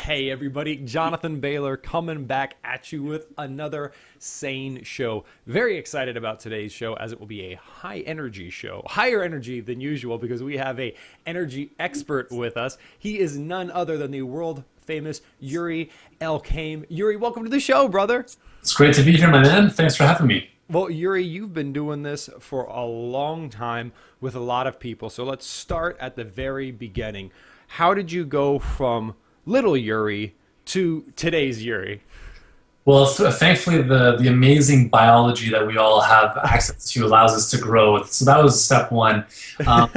Hey everybody, Jonathan Bailor coming back at you with another SANE show. Very excited about today's show as it will be a high energy show. Higher energy than usual because we have a energy expert with us. He is none other than the world famous Yuri Elkaim. Yuri, welcome to the show, brother. It's great to be here, my man. Thanks for having me. Well, Yuri, you've been doing this for a long time with a lot of people. So let's start at the very beginning. How did you go from little Yuri to today's Yuri? Well, thankfully, the amazing biology that we all have access to allows us to grow. So that was step one. Um,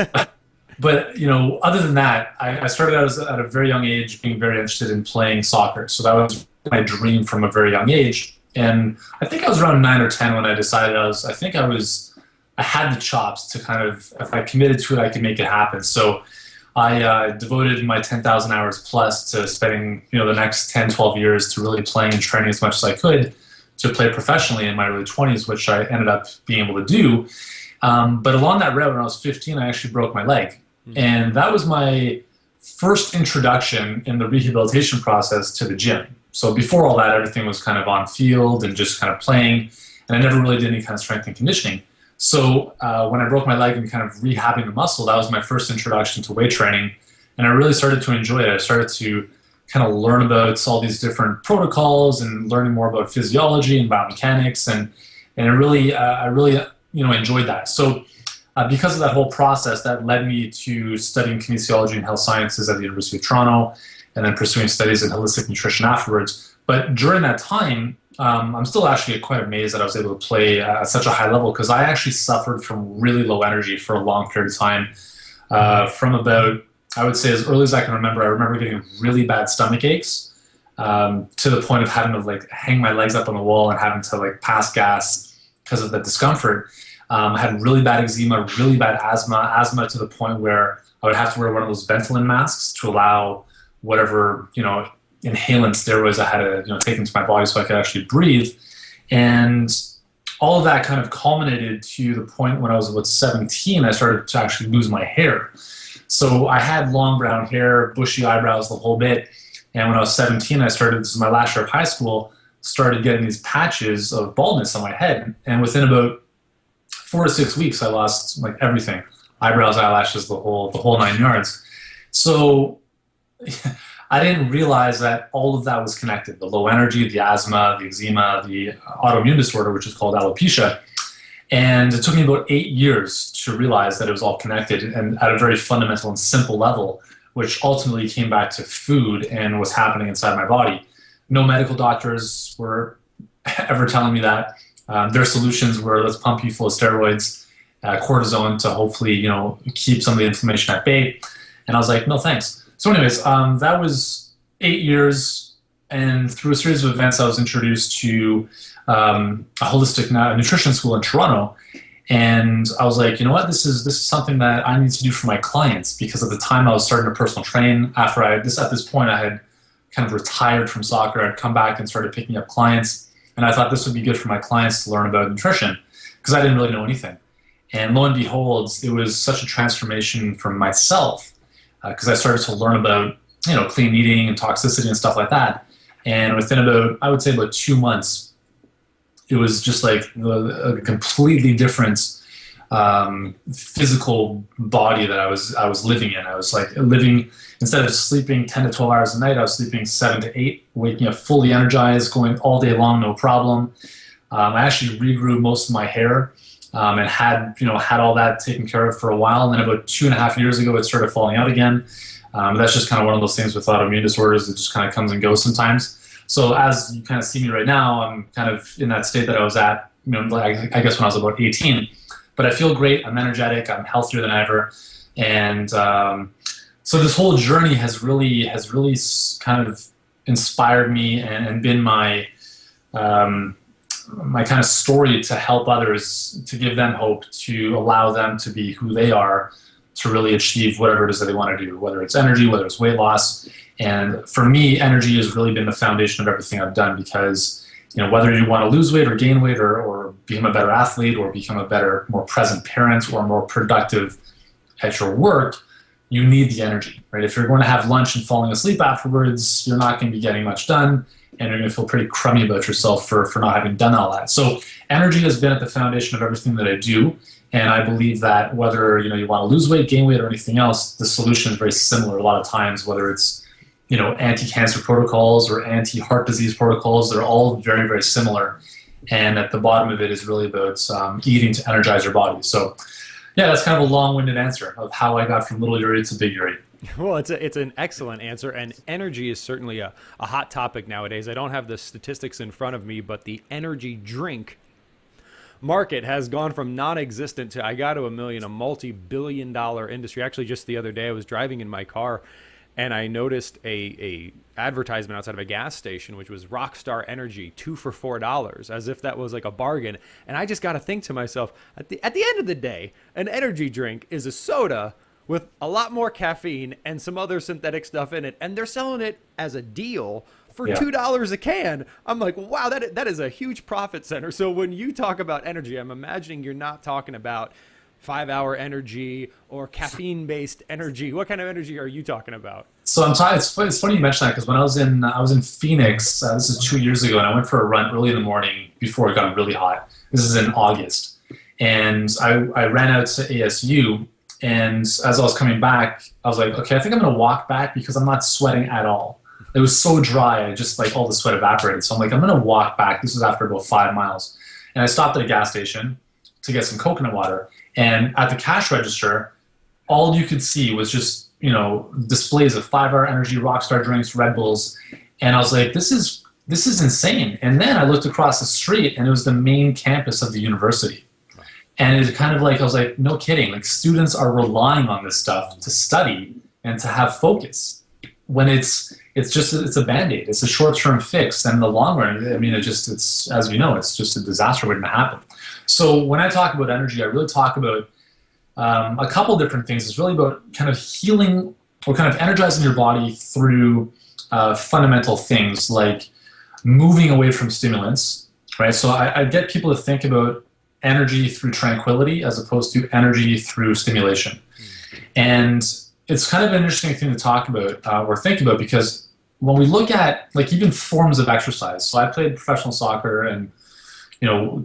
but other than that, I started out at a very young age being very interested in playing soccer. So that was my dream from a very young age. And I think I was around 9 or 10 when I decided I had the chops to kind of, if I committed to it, I could make it happen. So I devoted my 10,000 hours plus to spending, the next 10, 12 years to really playing and training as much as I could to play professionally in my early 20s, which I ended up being able to do. But along that route, when I was 15, I actually broke my leg. Mm-hmm. And that was my first introduction in the rehabilitation process to the gym. So before all that, everything was kind of on field and just kind of playing. And I never really did any kind of strength and conditioning. So when I broke my leg and kind of rehabbing the muscle, that was my first introduction to weight training. And I really started to enjoy it. I started to kind of learn about all these different protocols and learning more about physiology and biomechanics. And I really enjoyed that. So because of that whole process, that led me to studying kinesiology and health sciences at the University of Toronto and then pursuing studies in holistic nutrition afterwards. But during that time, I'm still actually quite amazed that I was able to play at such a high level because I actually suffered from really low energy for a long period of time. From about, I would say as early as I can remember, I remember getting really bad stomach aches to the point of having to hang my legs up on the wall and having to pass gas because of the discomfort. I had really bad eczema, really bad asthma to the point where I would have to wear one of those Ventolin masks to allow whatever, inhalant steroids I had to take into my body so I could actually breathe. And all of that kind of culminated to the point when I was about 17, I started to actually lose my hair. So I had long brown hair, bushy eyebrows, the whole bit. And when I was 17, this is my last year of high school, started getting these patches of baldness on my head. And within about 4 to 6 weeks, I lost everything. Eyebrows, eyelashes, the whole 9 yards. So I didn't realize that all of that was connected. The low energy, the asthma, the eczema, the autoimmune disorder, which is called alopecia. And it took me about 8 years to realize that it was all connected and at a very fundamental and simple level, which ultimately came back to food and what's happening inside my body. No medical doctors were ever telling me that. Their solutions were, let's pump you full of steroids, cortisone to hopefully, keep some of the inflammation at bay. And I was like, no, thanks. So anyways, that was 8 years, and through a series of events, I was introduced to a holistic nutrition school in Toronto, and I was like, you know what, this is something that I need to do for my clients, because at the time I was starting to personal train. At this point, I had kind of retired from soccer. I'd come back and started picking up clients, and I thought this would be good for my clients to learn about nutrition, because I didn't really know anything. And lo and behold, it was such a transformation for myself. Because I started to learn about, clean eating and toxicity and stuff like that. And within I would say about 2 months, it was just like a completely different physical body that I was living in. I was living, instead of sleeping 10 to 12 hours a night, I was sleeping 7 to 8, waking up fully energized, going all day long, no problem. I actually regrew most of my hair. And had all that taken care of for a while. And then about 2.5 years ago, it started falling out again. That's just kind of one of those things with autoimmune disorders that just kind of comes and goes sometimes. So as you kind of see me right now, I'm kind of in that state that I was at, I guess when I was about 18. But I feel great. I'm energetic. I'm healthier than ever. And so this whole journey has really kind of inspired me and been my kind of story to help others, to give them hope, to allow them to be who they are, to really achieve whatever it is that they want to do, whether it's energy, whether it's weight loss. And for me, energy has really been the foundation of everything I've done, because whether you want to lose weight or gain weight or become a better athlete or become a better, more present parent or more productive at your work, you need the energy, right? If you're going to have lunch and falling asleep afterwards, you're not going to be getting much done, and you're going to feel pretty crummy about yourself for not having done all that. So energy has been at the foundation of everything that I do, and I believe that whether you want to lose weight, gain weight, or anything else, the solution is very similar a lot of times, whether it's anti-cancer protocols or anti-heart disease protocols. They're all very, very similar, and at the bottom of it is really about eating to energize your body. So yeah, that's kind of a long-winded answer of how I got from little Yuri to big Yuri. Well, it's an excellent answer, and energy is certainly a hot topic nowadays. I don't have the statistics in front of me, but the energy drink market has gone from non-existent to I got to a million, a multi-billion-dollar industry. Actually, just the other day, I was driving in my car, and I noticed a advertisement outside of a gas station, which was Rockstar Energy, 2 for $4, as if that was like a bargain. And I just got to think to myself, at the end of the day, an energy drink is a soda with a lot more caffeine and some other synthetic stuff in it, and they're selling it as a deal for $2 a can. I'm like, wow, that is a huge profit center. So when you talk about energy, I'm imagining you're not talking about 5-hour energy or caffeine-based energy. What kind of energy are you talking about? So it's funny you mention that, because when I was in Phoenix, this is 2 years ago, and I went for a run early in the morning before it got really hot. This is in August, and I ran out to ASU, and as I was coming back, I was like, okay, I think I'm going to walk back because I'm not sweating at all. It was so dry, I just all the sweat evaporated. So I'm like, I'm going to walk back. This was after about 5 miles, and I stopped at a gas station to get some coconut water. And at the cash register, all you could see was just, displays of 5-hour energy, Rockstar drinks, Red Bulls. And I was like, this is insane. And then I looked across the street, and it was the main campus of the university. And it kind of I was like, no kidding. Students are relying on this stuff to study and to have focus. When it's a Band-Aid. It's a short-term fix. And in the long run, it's as we know, it's just a disaster waiting to happen. So when I talk about energy, I really talk about a couple different things. It's really about kind of healing or kind of energizing your body through fundamental things like moving away from stimulants, right? So I get people to think about energy through tranquility as opposed to energy through stimulation. And it's kind of an interesting thing to talk about or think about, because when we look at even forms of exercise, so I played professional soccer and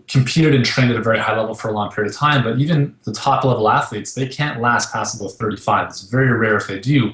competed and trained at a very high level for a long period of time, but even the top level athletes, they can't last past about 35. It's very rare if they do.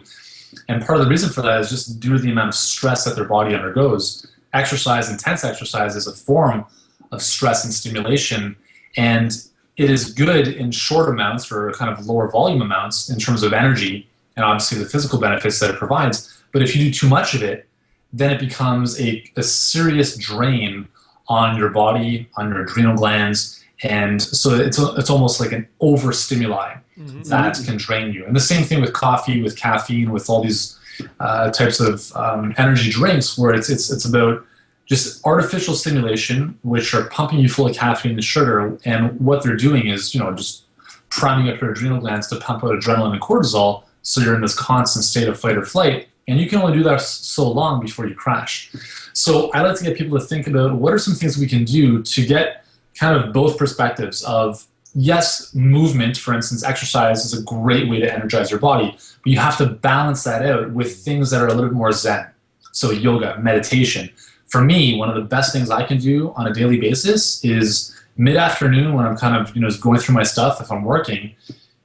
And part of the reason for that is just due to the amount of stress that their body undergoes. Exercise, intense exercise, is a form of stress and stimulation, and it is good in short amounts or kind of lower volume amounts in terms of energy and obviously the physical benefits that it provides. But if you do too much of it, then it becomes a serious drain on your body, on your adrenal glands, and so it's almost like an overstimuli that can drain you. And the same thing with coffee, with caffeine, with all these types of energy drinks, where it's about just artificial stimulation, which are pumping you full of caffeine and sugar, and what they're doing is just priming up your adrenal glands to pump out adrenaline and cortisol, so you're in this constant state of fight or flight. And you can only do that so long before you crash. So I like to get people to think about what are some things we can do to get kind of both perspectives of, yes, movement, for instance, exercise is a great way to energize your body, but you have to balance that out with things that are a little bit more zen. So yoga, meditation. For me, one of the best things I can do on a daily basis is mid-afternoon when I'm kind of just going through my stuff, if I'm working,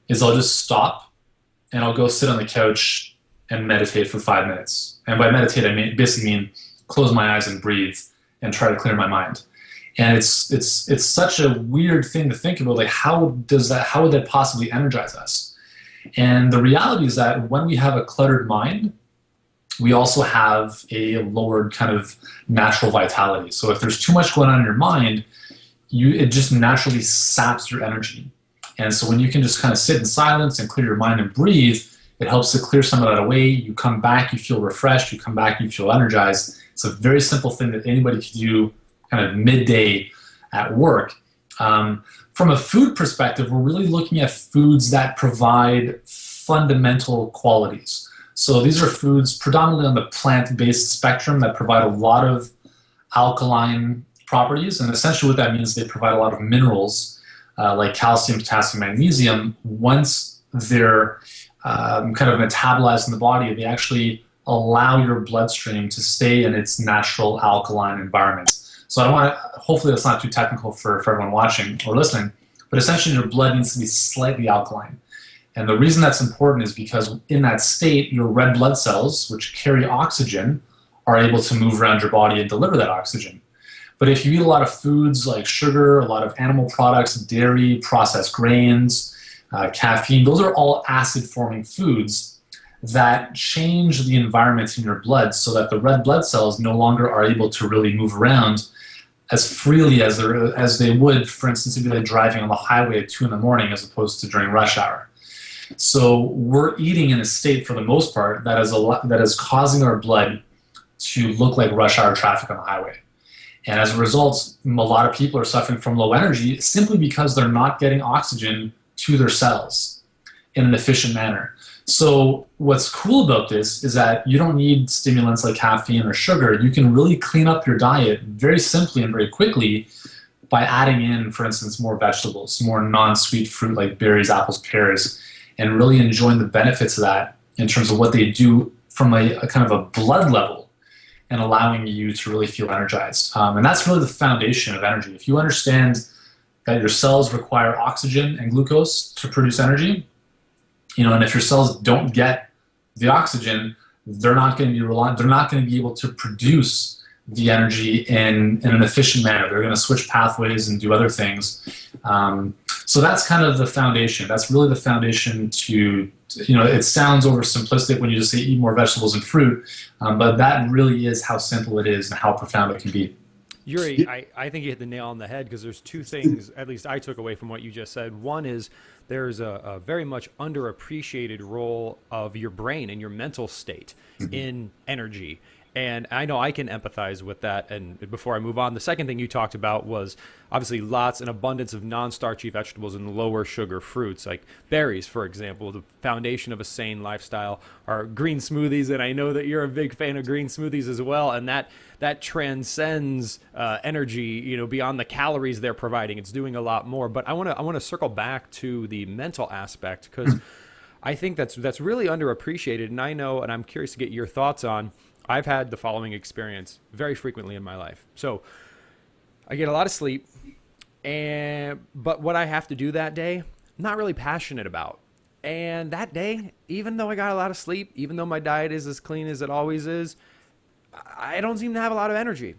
is I'll just stop and I'll go sit on the couch and meditate for 5 minutes. And by meditate, I basically mean close my eyes and breathe and try to clear my mind. And it's such a weird thing to think about, how would that possibly energize us? And the reality is that when we have a cluttered mind, we also have a lowered kind of natural vitality. So if there's too much going on in your mind, it just naturally saps your energy. And so when you can just kind of sit in silence and clear your mind and breathe, it helps to clear some of that away. You come back, you feel refreshed. You come back, you feel energized. It's a very simple thing that anybody can do kind of midday at work. From a food perspective, we're really looking at foods that provide fundamental qualities. So these are foods predominantly on the plant-based spectrum that provide a lot of alkaline properties. And essentially what that means is they provide a lot of minerals like calcium, potassium, magnesium, once they're kind of metabolized in the body, they actually allow your bloodstream to stay in its natural alkaline environment. So I don't want to, hopefully that's not too technical for everyone watching or listening, but essentially your blood needs to be slightly alkaline. And the reason that's important is because in that state, your red blood cells, which carry oxygen, are able to move around your body and deliver that oxygen. But if you eat a lot of foods like sugar, a lot of animal products, dairy, processed grains, caffeine, those are all acid-forming foods that change the environment in your blood so that the red blood cells no longer are able to really move around as freely as they would, for instance, if you're driving on the highway at 2 in the morning as opposed to during rush hour. So we're eating in a state, for the most part, that is causing our blood to look like rush hour traffic on the highway. And as a result, a lot of people are suffering from low energy simply because they're not getting oxygen to their cells in an efficient manner. So what's cool about this is that you don't need stimulants like caffeine or sugar. You can really clean up your diet very simply and very quickly by adding in, for instance, more vegetables, more non-sweet fruit like berries, apples, pears, and really enjoying the benefits of that in terms of what they do from a kind of a blood level and allowing you to really feel energized. And that's really the foundation of energy. If you understand that your cells require oxygen and glucose to produce energy, and if your cells don't get the oxygen, they're not going to be able to produce the energy in an efficient manner. They're going to switch pathways and do other things. So that's kind of the foundation. That's really the foundation to, it sounds oversimplistic when you just say eat more vegetables and fruit, but that really is how simple it is and how profound it can be. Yuri, I think you hit the nail on the head, because there's two things, at least I took away from what you just said. One is there's a very much underappreciated role of your brain and your mental state in energy. And I know I can empathize with that. And before I move on, the second thing you talked about was obviously lots and abundance of non-starchy vegetables and lower sugar fruits, like berries, for example. The foundation of a sane lifestyle are green smoothies. And I know that you're a big fan of green smoothies as well. And that transcends energy, beyond the calories they're providing. It's doing a lot more. But I want to circle back to the mental aspect, because I think that's really underappreciated. And I know, and I'm curious to get your thoughts on, I've had the following experience very frequently in my life. So I get a lot of sleep, but what I have to do that day, I'm not really passionate about. And that day, even though I got a lot of sleep, even though my diet is as clean as it always is, I don't seem to have a lot of energy.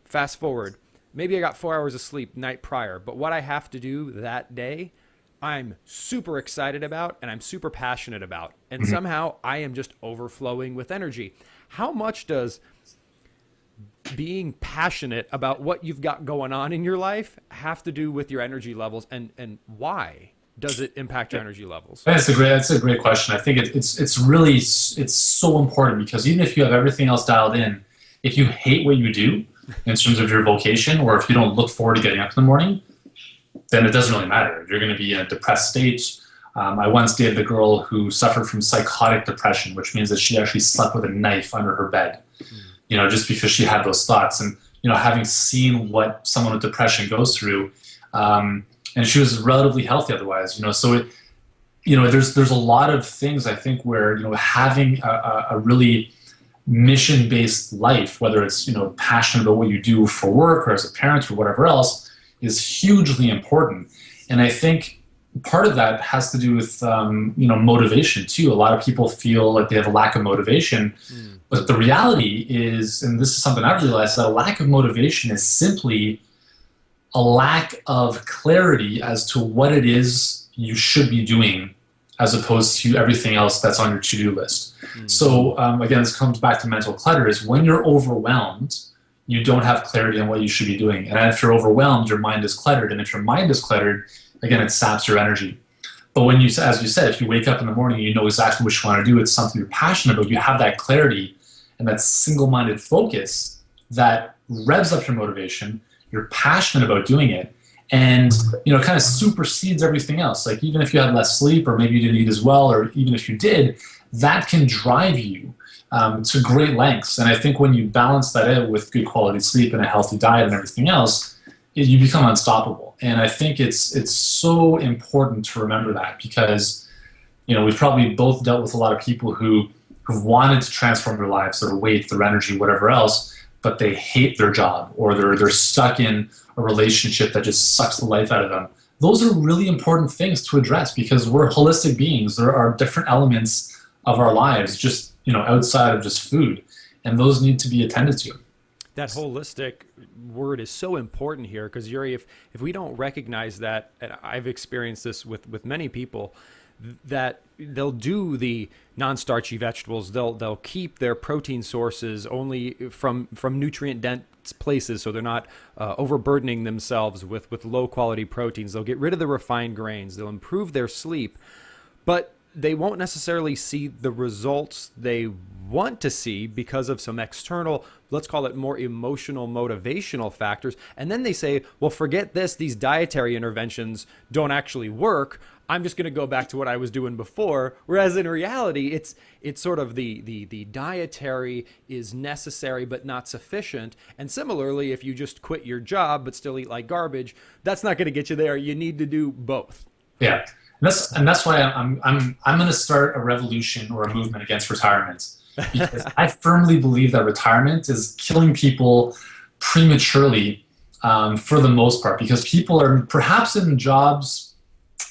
Fast forward, maybe I got 4 hours of sleep night prior, but what I have to do that day, I'm super excited about and I'm super passionate about. And somehow I am just overflowing with energy. How much does being passionate about what you've got going on in your life have to do with your energy levels, and why does it impact your energy levels? That's a great question. I think it's so important, because even if you have everything else dialed in, if you hate what you do in terms of your vocation, or if you don't look forward to getting up in the morning, then it doesn't really matter. You're going to be in a depressed state. I once dated a girl who suffered from psychotic depression, which means that she actually slept with a knife under her bed, just because she had those thoughts. And, having seen what someone with depression goes through, and she was relatively healthy otherwise, so there's a lot of things, I think, where, having a really mission-based life, whether it's, passionate about what you do for work or as a parent or whatever else, is hugely important. And I think part of that has to do with, motivation too. A lot of people feel like they have a lack of motivation, but the reality is, and this is something I've realized, that a lack of motivation is simply a lack of clarity as to what it is you should be doing, as opposed to everything else that's on your to-do list. So again, this comes back to mental clutter, is when you're overwhelmed, you don't have clarity on what you should be doing. And if you're overwhelmed, your mind is cluttered. And if your mind is cluttered, again, it saps your energy. But when as you said, if you wake up in the morning and you know exactly what you want to do, it's something you're passionate about, you have that clarity and that single-minded focus that revs up your motivation, you're passionate about doing it, and kind of supersedes everything else. Like, even if you had less sleep, or maybe you didn't eat as well, or even if you did, that can drive you to great lengths. And I think when you balance that out with good quality sleep and a healthy diet and everything else, you become unstoppable. And I think it's so important to remember that, because we've probably both dealt with a lot of people who've wanted to transform their lives, their weight, their energy, whatever else, but they hate their job, or they're stuck in a relationship that just sucks the life out of them. Those are really important things to address because we're holistic beings. There are different elements of our lives, just outside of just food, and those need to be attended to. That holistic word is so important here because, Yuri, if we don't recognize that, and I've experienced this with many people, that they'll do the non-starchy vegetables, they'll keep their protein sources only from nutrient dense places, so they're not overburdening themselves with low quality proteins. They'll get rid of the refined grains, they'll improve their sleep, but they won't necessarily see the results they want to see because of some external, let's call it more emotional, motivational factors. And then they say, well, forget this, these dietary interventions don't actually work. I'm just going to go back to what I was doing before. Whereas in reality, it's sort of the dietary is necessary but not sufficient. And similarly, if you just quit your job but still eat like garbage, that's not going to get you there. You need to do both. Yeah. And that's why I'm going to start a revolution or a movement against retirement, because I firmly believe that retirement is killing people prematurely, for the most part, because people are perhaps in jobs,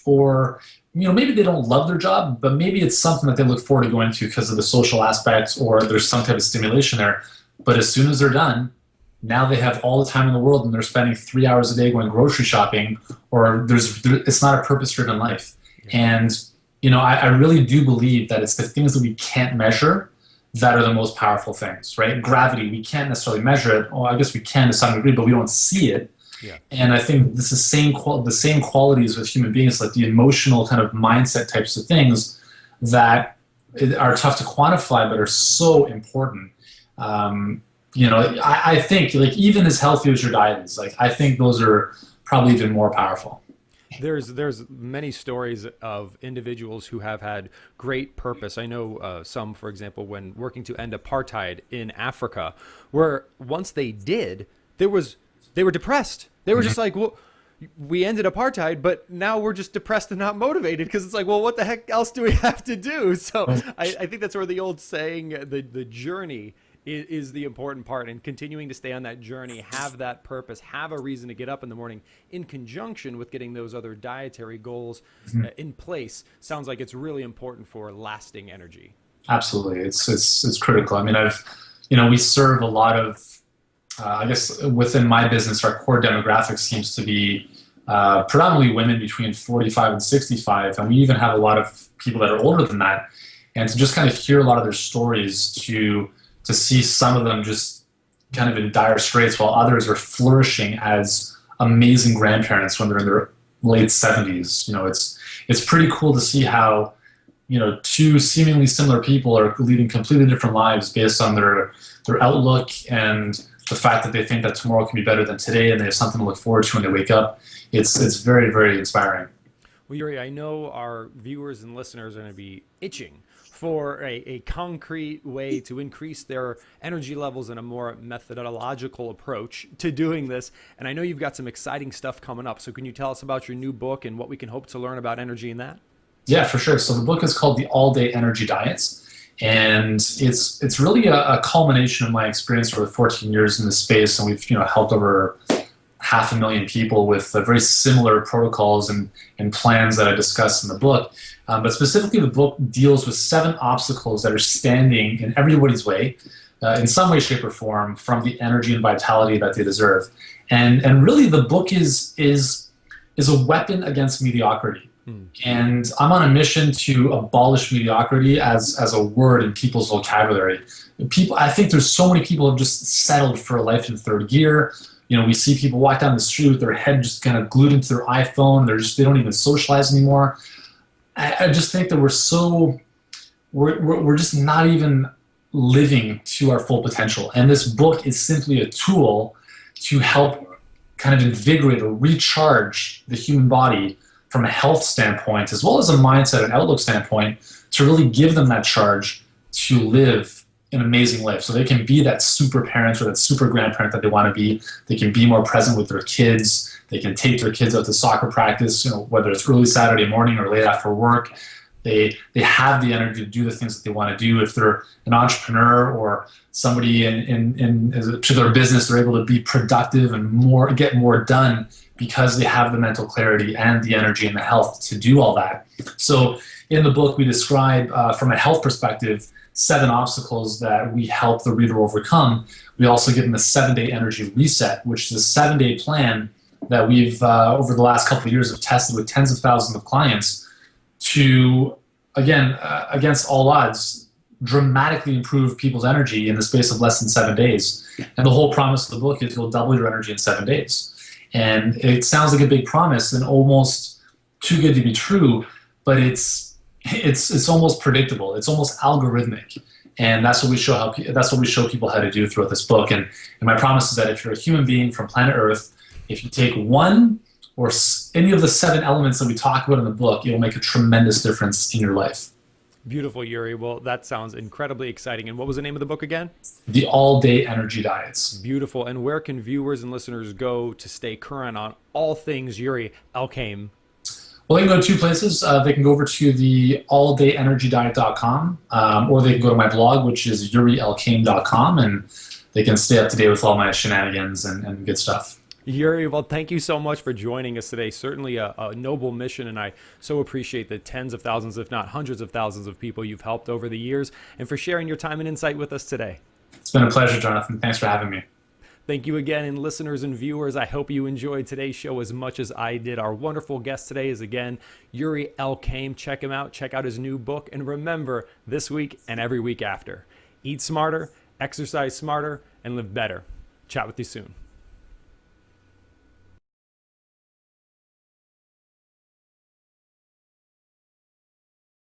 or maybe they don't love their job, but maybe it's something that they look forward to going to because of the social aspects, or there's some type of stimulation there. But as soon as they're done, now they have all the time in the world and they're spending 3 hours a day going grocery shopping, or it's not a purpose-driven life. And, I really do believe that it's the things that we can't measure that are the most powerful things, right? Gravity, we can't necessarily measure it. Well, I guess we can to some degree, but we don't see it. Yeah. And I think this is the same qualities with human beings, like the emotional kind of mindset types of things that are tough to quantify, but are so important. I think, like, even as healthy as your diet is, like, I think those are probably even more powerful. There's many stories of individuals who have had great purpose. I know some, for example, when working to end apartheid in Africa, where once they did, they were depressed. They were just like, well, we ended apartheid, but now we're just depressed and not motivated, because it's like, well, what the heck else do we have to do? So I think that's where the old saying, the journey is the important part, and continuing to stay on that journey, have that purpose, have a reason to get up in the morning in conjunction with getting those other dietary goals in place. Sounds like it's really important for lasting energy. Absolutely. It's critical. I mean, we serve a lot of, I guess within my business, our core demographic seems to be predominantly women between 45 and 65. And we even have a lot of people that are older than that. And to just kind of hear a lot of their stories, to see some of them just kind of in dire straits while others are flourishing as amazing grandparents when they're in their late 70s. It's pretty cool to see how, two seemingly similar people are leading completely different lives based on their outlook and the fact that they think that tomorrow can be better than today, and they have something to look forward to when they wake up. It's very, very inspiring. Well, Yuri, I know our viewers and listeners are going to be itching for a concrete way to increase their energy levels in a more methodological approach to doing this. And I know you've got some exciting stuff coming up. So can you tell us about your new book and what we can hope to learn about energy in that? Yeah, for sure. So the book is called The All-Day Energy Diets. And it's really a culmination of my experience over 14 years in this space. And we've helped over 500,000 people with very similar protocols and plans that I discussed in the book. But specifically, the book deals with 7 obstacles that are standing in everybody's way, in some way, shape, or form, from the energy and vitality that they deserve. And really, the book is a weapon against mediocrity. And I'm on a mission to abolish mediocrity as a word in people's vocabulary. I think there's so many people who have just settled for a life in third gear. We see people walk down the street with their head just kind of glued into their iPhone. They don't even socialize anymore. I just think that we're just not even living to our full potential. And this book is simply a tool to help kind of invigorate or recharge the human body from a health standpoint, as well as a mindset and outlook standpoint, to really give them that charge to live an amazing life. So they can be that super parent or that super grandparent that they want to be. They can be more present with their kids. They can take their kids out to soccer practice, whether it's early Saturday morning or late after work. They have the energy to do the things that they want to do. If they're an entrepreneur or somebody in a particular business, they're able to be productive and get more done because they have the mental clarity and the energy and the health to do all that. So in the book, we describe, from a health perspective, 7 obstacles that we help the reader overcome. We also give them a 7-day energy reset, which is a 7-day plan that we've, over the last couple of years, have tested with tens of thousands of clients to, again, against all odds, dramatically improve people's energy in the space of less than 7 days. And the whole promise of the book is you'll double your energy in 7 days. And it sounds like a big promise and almost too good to be true, but it's almost predictable. It's almost algorithmic. And that's what we show people how to do throughout this book. And my promise is that if you're a human being from planet Earth, if you take one or any of the 7 elements that we talk about in the book, it will make a tremendous difference in your life. Beautiful, Yuri. Well, that sounds incredibly exciting. And what was the name of the book again? The All-Day Energy Diets. Beautiful. And where can viewers and listeners go to stay current on all things Yuri Elkaim? Well, they can go to 2 places. They can go over to the alldayenergydiet.com, or they can go to my blog, which is urielkaim.com, and they can stay up to date with all my shenanigans and good stuff. Yuri, well, thank you so much for joining us today. Certainly a noble mission, and I so appreciate the tens of thousands, if not hundreds of thousands of people you've helped over the years, and for sharing your time and insight with us today. It's been a pleasure, Jonathan. Thanks for having me. Thank you again, and listeners and viewers, I hope you enjoyed today's show as much as I did. Our wonderful guest today is, again, Yuri Elkaim. Check him out. Check out his new book. And remember, this week and every week after, eat smarter, exercise smarter, and live better. Chat with you soon.